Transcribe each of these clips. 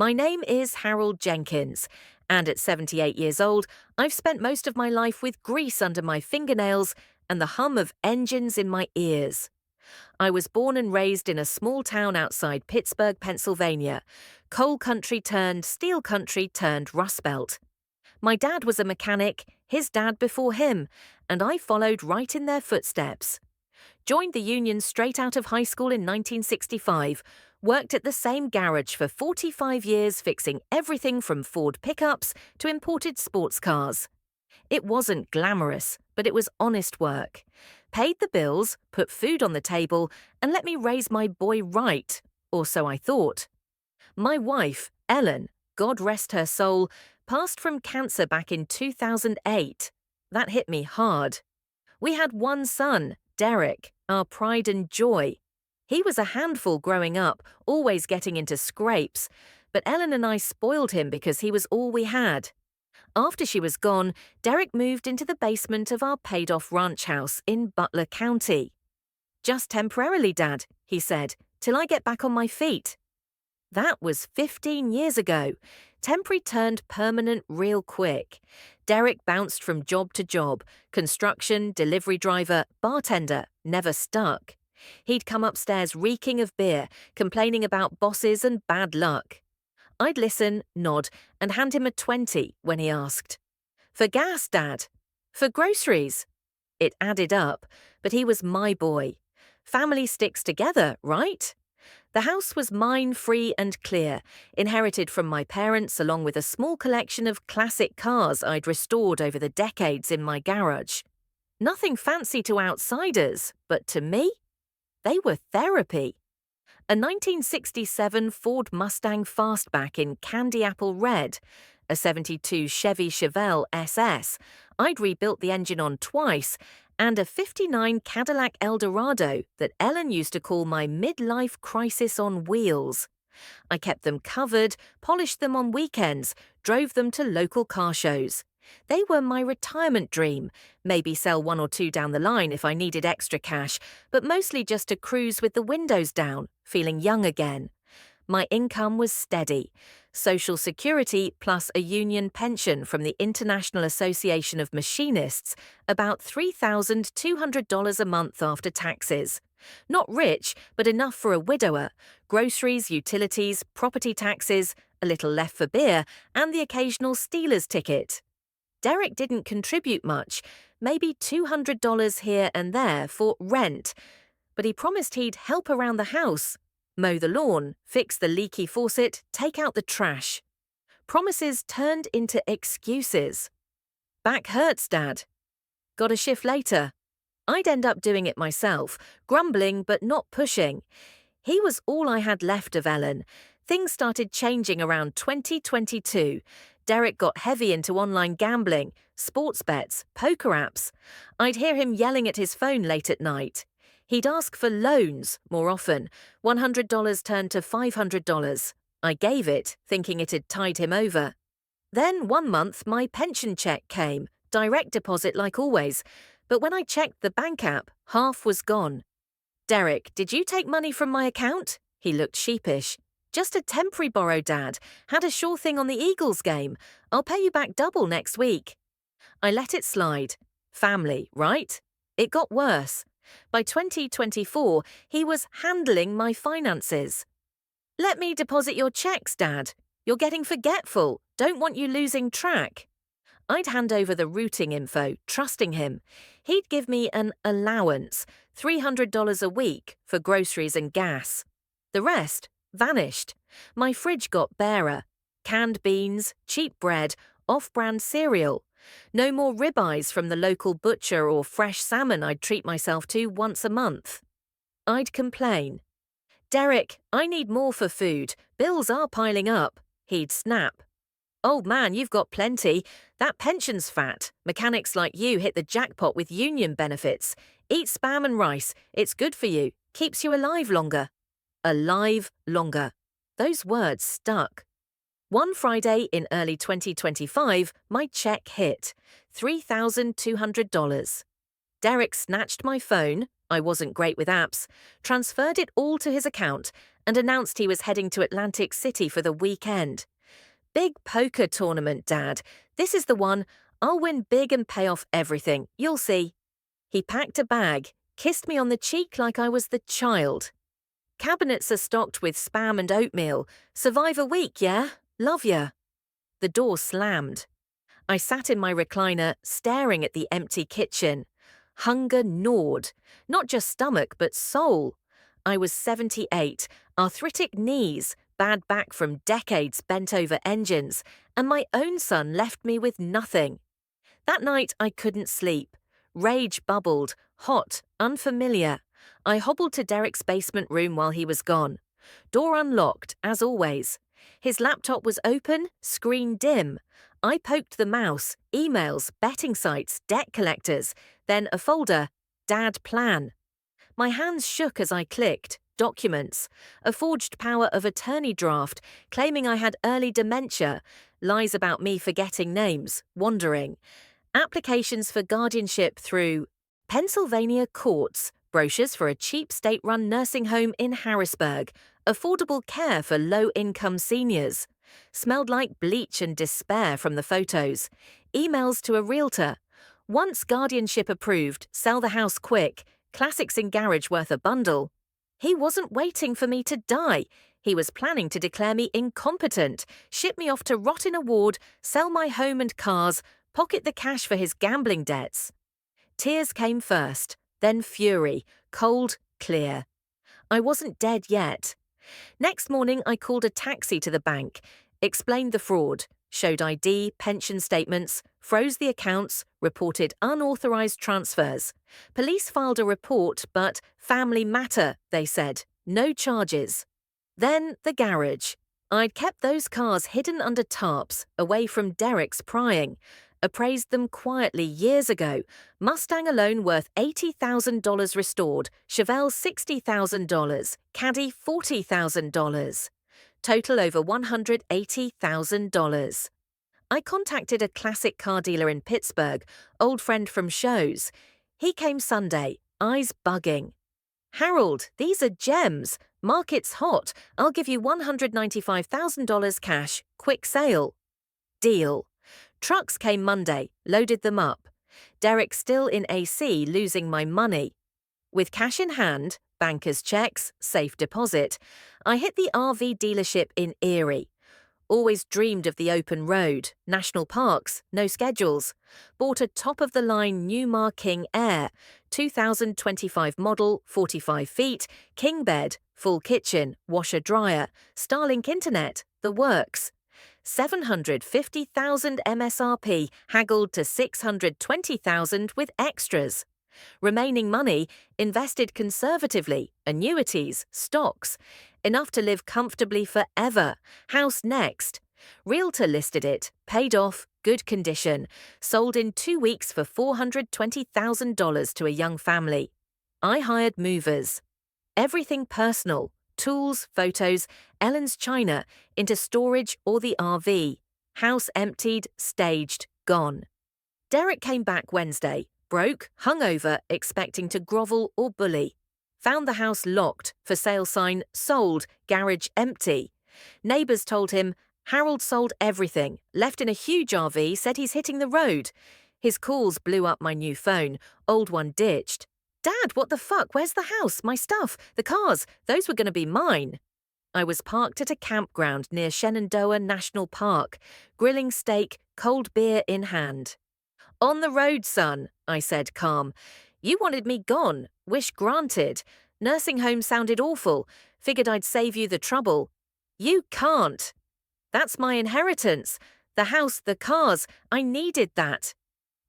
My name is Harold Jenkins, and at 78 years old, I've spent most of my life with grease under my fingernails and the hum of engines in my ears. I was born and raised in a small town outside Pittsburgh, Pennsylvania, coal country turned steel country turned Rust Belt. My dad was a mechanic, his dad before him, and I followed right in their footsteps. Joined the union straight out of high school in 1965, worked at the same garage for 45 years fixing everything from Ford pickups to imported sports cars. It wasn't glamorous, but it was honest work. Paid the bills, put food on the table, and let me raise my boy right, or so I thought. My wife, Ellen, God rest her soul, passed from cancer back in 2008. That hit me hard. We had one son, Derek, our pride and joy. He was a handful growing up, always getting into scrapes, but Ellen and I spoiled him because he was all we had. After she was gone, Derek moved into the basement of our paid-off ranch house in Butler County. "Just temporarily, Dad," he said, "till I get back on my feet." That was 15 years ago. Temporary turned permanent real quick. Derek bounced from job to job, construction, delivery driver, bartender, never stuck. He'd come upstairs reeking of beer, complaining about bosses and bad luck. I'd listen, nod, and hand him a 20 when he asked. "For gas, Dad?" "For groceries?" It added up, but he was my boy. Family sticks together, right? The house was mine free and clear, inherited from my parents along with a small collection of classic cars I'd restored over the decades in my garage. Nothing fancy to outsiders, but to me, they were therapy. A 1967 Ford Mustang Fastback in candy apple red, a 72 Chevy Chevelle SS, I'd rebuilt the engine on twice, and a 59 Cadillac Eldorado that Ellen used to call my midlife crisis on wheels. I kept them covered, polished them on weekends, drove them to local car shows. They were my retirement dream, maybe sell one or two down the line if I needed extra cash, but mostly just to cruise with the windows down, feeling young again. My income was steady. Social Security plus a union pension from the International Association of Machinists, about $3,200 a month after taxes. Not rich, but enough for a widower. Groceries, utilities, property taxes, a little left for beer, and the occasional Steelers ticket. Derek didn't contribute much, maybe $200 here and there for rent, but he promised he'd help around the house. Mow the lawn, fix the leaky faucet, take out the trash. Promises turned into excuses. "Back hurts, Dad." "Got a shift later." I'd end up doing it myself, grumbling but not pushing. He was all I had left of Ellen. Things started changing around 2022. Derek got heavy into online gambling, sports bets, poker apps. I'd hear him yelling at his phone late at night. He'd ask for loans more often. $100 turned to $500. I gave it, thinking it had tied him over. Then one month my pension check came, direct deposit like always, but when I checked the bank app, half was gone. "Derek, did you take money from my account?" He looked sheepish. "Just a temporary borrow, Dad. Had a sure thing on the Eagles game. I'll pay you back double next week." I let it slide. Family, right? It got worse. By 2024, he was handling my finances. "Let me deposit your checks, Dad. You're getting forgetful. Don't want you losing track." I'd hand over the routing info, trusting him. He'd give me an allowance, $300 a week for groceries and gas. The rest vanished. My fridge got barer. Canned beans, cheap bread, off-brand cereal. No more ribeyes from the local butcher or fresh salmon I'd treat myself to once a month. I'd complain. "Derek, I need more for food. Bills are piling up." He'd snap. "Old man, you've got plenty. That pension's fat. Mechanics like you hit the jackpot with union benefits. Eat spam and rice. It's good for you. Keeps you alive longer." Alive longer. Those words stuck. One Friday in early 2025, my check hit $3,200. Derek snatched my phone, I wasn't great with apps, transferred it all to his account, and announced he was heading to Atlantic City for the weekend. Big poker tournament, Dad. This is the one. I'll win big and pay off everything. You'll see. He packed a bag, kissed me on the cheek like I was the child. Cabinets are stocked with spam and oatmeal. Survive a week, yeah? Love ya. The door slammed. I sat in my recliner, staring at the empty kitchen. Hunger gnawed. Not just stomach, but soul. I was 78, arthritic knees, bad back from decades bent over engines, and my own son left me with nothing. That night I couldn't sleep. Rage bubbled, hot, unfamiliar. I hobbled to Derek's basement room while he was gone. Door unlocked, as always. His laptop was open, screen dim. I poked the mouse, emails, betting sites, debt collectors, then a folder, Dad Plan. My hands shook as I clicked. Documents. A forged power of attorney draft, claiming I had early dementia. Lies about me forgetting names, wandering. Applications for guardianship through Pennsylvania courts, brochures for a cheap state-run nursing home in Harrisburg, affordable care for low-income seniors. Smelled like bleach and despair from the photos. Emails to a realtor. Once guardianship approved, sell the house quick. Classics in garage worth a bundle. He wasn't waiting for me to die. He was planning to declare me incompetent, ship me off to rot in a ward, sell my home and cars, pocket the cash for his gambling debts. Tears came first, then fury, cold, clear. I wasn't dead yet. Next morning, I called a taxi to the bank, explained the fraud, showed ID, pension statements, froze the accounts, reported unauthorized transfers. Police filed a report, but family matter, they said. No charges. Then the garage. I'd kept those cars hidden under tarps, away from Derek's prying. Appraised them quietly years ago. Mustang alone worth $80,000 restored, Chevelle $60,000, Caddy $40,000. Total over $180,000. I contacted a classic car dealer in Pittsburgh, old friend from shows. He came Sunday, eyes bugging. Harold, these are gems. Market's hot. I'll give you $195,000 cash. Quick sale. Deal. Trucks came Monday, loaded them up. Derek still in AC, losing my money. With cash in hand, banker's checks, safe deposit, I hit the RV dealership in Erie. Always dreamed of the open road, national parks, no schedules. Bought a top-of-the-line Newmar King Air, 2025 model, 45 feet, king bed, full kitchen, washer-dryer, Starlink internet, the works. $750,000 MSRP, haggled to $620,000 with extras. Remaining money invested conservatively, annuities, stocks. Enough to live comfortably forever. House next. Realtor listed it, paid off, good condition. Sold in 2 weeks for $420,000 to a young family. I hired movers. Everything personal. Tools, photos, Ellen's china, into storage or the RV. House emptied, staged, gone. Derek came back Wednesday, broke, hungover, expecting to grovel or bully. Found the house locked, for sale sign sold, garage empty. Neighbours told him, Harold sold everything, left in a huge RV, said he's hitting the road. His calls blew up my new phone, old one ditched. Dad, what the fuck? Where's the house? My stuff? The cars? Those were going to be mine. I was parked at a campground near Shenandoah National Park, grilling steak, cold beer in hand. On the road, son, I said, calm. You wanted me gone. Wish granted. Nursing home sounded awful. Figured I'd save you the trouble. You can't. That's my inheritance. The house, the cars. I needed that.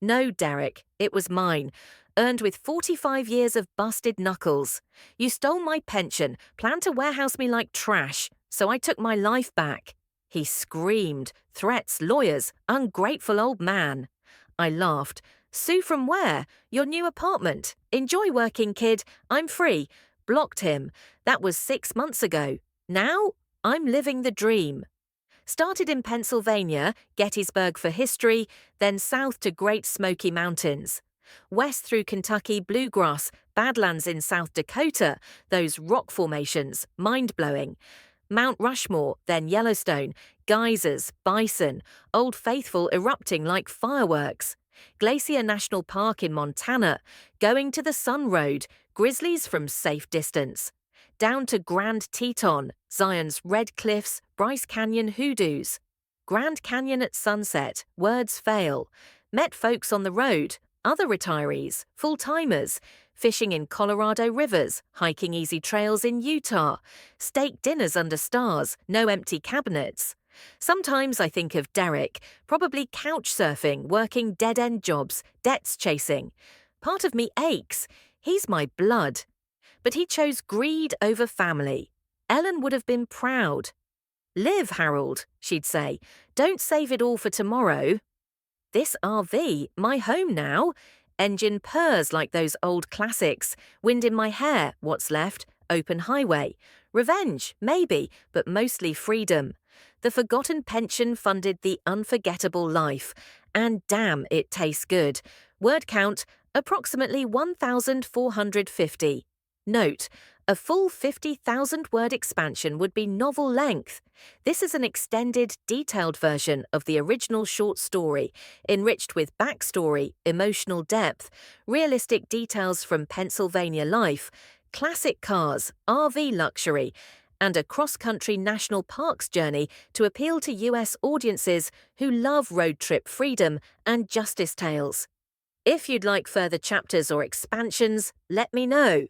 No, Derek, it was mine. Earned with 45 years of busted knuckles. You stole my pension, planned to warehouse me like trash, so I took my life back. He screamed. Threats, lawyers, ungrateful old man. I laughed. Sue from where? Your new apartment. Enjoy working, kid. I'm free. Blocked him. That was 6 months ago. Now, I'm living the dream. Started in Pennsylvania, Gettysburg for history, then south to Great Smoky Mountains. West through Kentucky bluegrass, Badlands in South Dakota, those rock formations, mind-blowing. Mount Rushmore, then Yellowstone, geysers, bison, Old Faithful erupting like fireworks. Glacier National Park in Montana, going to the Sun Road, grizzlies from safe distance. Down to Grand Teton, Zion's Red Cliffs, Bryce Canyon hoodoos. Grand Canyon at sunset, words fail. Met folks on the road, other retirees, full-timers, fishing in Colorado rivers, hiking easy trails in Utah, steak dinners under stars, no empty cabinets. Sometimes I think of Derek, probably couch surfing, working dead-end jobs, debts chasing. Part of me aches. He's my blood. But he chose greed over family. Ellen would have been proud. Live, Harold, she'd say. Don't save it all for tomorrow. This RV, my home now. Engine purrs like those old classics. Wind in my hair, what's left, open highway. Revenge, maybe, but mostly freedom. The forgotten pension funded the unforgettable life. And damn, it tastes good. Word count, approximately 1,450. Note, a full 50,000-word expansion would be novel length. This is an extended, detailed version of the original short story, enriched with backstory, emotional depth, realistic details from Pennsylvania life, classic cars, RV luxury, and a cross-country national parks journey to appeal to US audiences who love road trip freedom and justice tales. If you'd like further chapters or expansions, let me know.